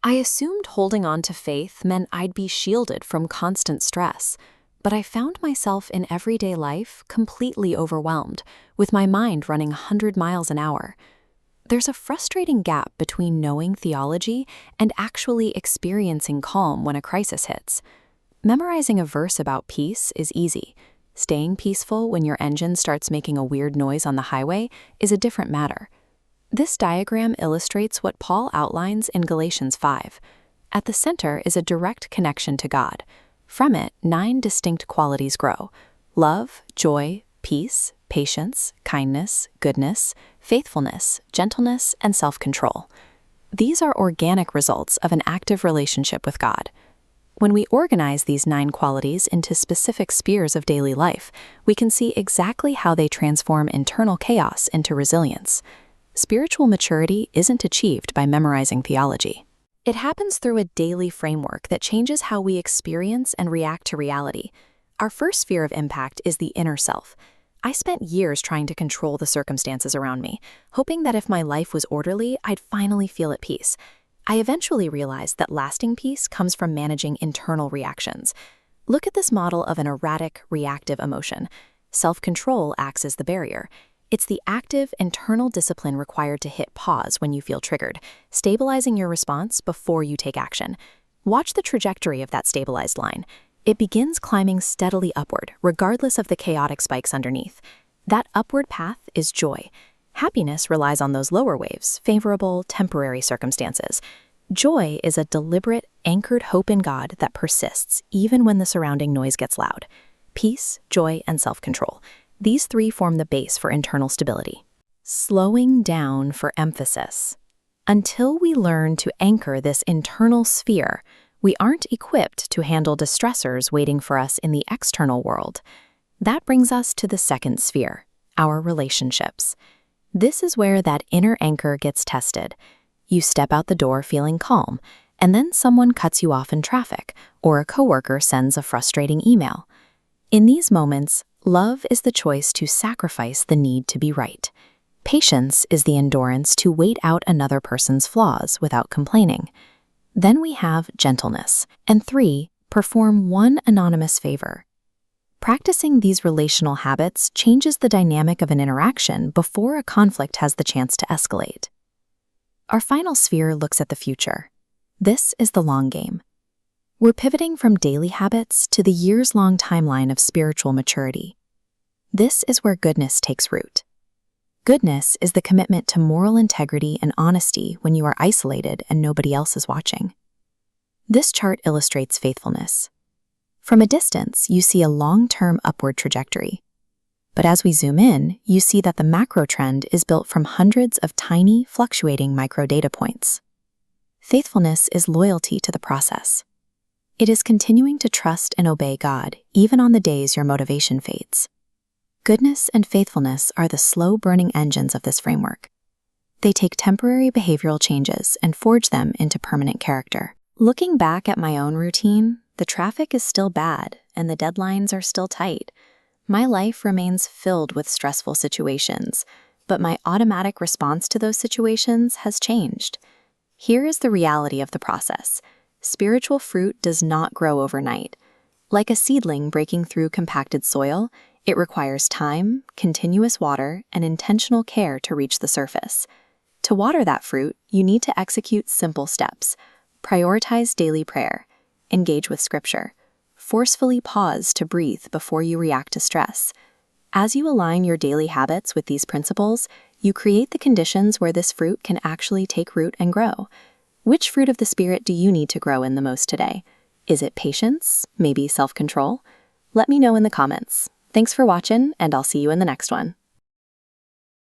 I assumed holding on to faith meant I'd be shielded from constant stress, but I found myself in everyday life completely overwhelmed, with my mind running 100 miles an hour. There's a frustrating gap between knowing theology and actually experiencing calm when a crisis hits. Memorizing a verse about peace is easy. Staying peaceful when your engine starts making a weird noise on the highway is a different matter. This diagram illustrates what Paul outlines in Galatians 5. At the center is a direct connection to God. From it, 9 distinct qualities grow: love, joy, peace, patience, kindness, goodness, faithfulness, gentleness, and self-control. These are organic results of an active relationship with God. When we organize these 9 qualities into specific spheres of daily life, we can see exactly how they transform internal chaos into resilience. Spiritual maturity isn't achieved by memorizing theology. It happens through a daily framework that changes how we experience and react to reality. Our first sphere of impact is the inner self. I spent years trying to control the circumstances around me, hoping that if my life was orderly, I'd finally feel at peace. I eventually realized that lasting peace comes from managing internal reactions. Look at this model of an erratic, reactive emotion. Self-control acts as the barrier. It's the active, internal discipline required to hit pause when you feel triggered, stabilizing your response before you take action. Watch the trajectory of that stabilized line. It begins climbing steadily upward, regardless of the chaotic spikes underneath. That upward path is joy. Happiness relies on those lower waves, favorable, temporary circumstances. Joy is a deliberate, anchored hope in God that persists even when the surrounding noise gets loud. Peace, joy, and self-control. These 3 form the base for internal stability. Slowing down for emphasis. Until we learn to anchor this internal sphere, we aren't equipped to handle distressors waiting for us in the external world. That brings us to the second sphere, our relationships. This is where that inner anchor gets tested. You step out the door feeling calm, and then someone cuts you off in traffic, or a coworker sends a frustrating email. In these moments, love is the choice to sacrifice the need to be right. Patience is the endurance to wait out another person's flaws without complaining. Then we have gentleness. And 3, perform one anonymous favor. Practicing these relational habits changes the dynamic of an interaction before a conflict has the chance to escalate. Our final sphere looks at the future. This is the long game. We're pivoting from daily habits to the years-long timeline of spiritual maturity. This is where goodness takes root. Goodness is the commitment to moral integrity and honesty when you are isolated and nobody else is watching. This chart illustrates faithfulness. From a distance, you see a long-term upward trajectory. But as we zoom in, you see that the macro trend is built from hundreds of tiny, fluctuating micro data points. Faithfulness is loyalty to the process. It is continuing to trust and obey God, even on the days your motivation fades. Goodness and faithfulness are the slow-burning engines of this framework. They take temporary behavioral changes and forge them into permanent character. Looking back at my own routine, the traffic is still bad and the deadlines are still tight. My life remains filled with stressful situations, but my automatic response to those situations has changed. Here is the reality of the process. Spiritual fruit does not grow overnight. Like a seedling breaking through compacted soil, it requires time, continuous water, and intentional care to reach the surface. To water that fruit, you need to execute simple steps. Prioritize daily prayer. Engage with Scripture. Forcefully pause to breathe before you react to stress. As you align your daily habits with these principles, you create the conditions where this fruit can actually take root and grow. Which fruit of the Spirit do you need to grow in the most today? Is it patience? Maybe self-control? Let me know in the comments. Thanks for watching, and I'll see you in the next one.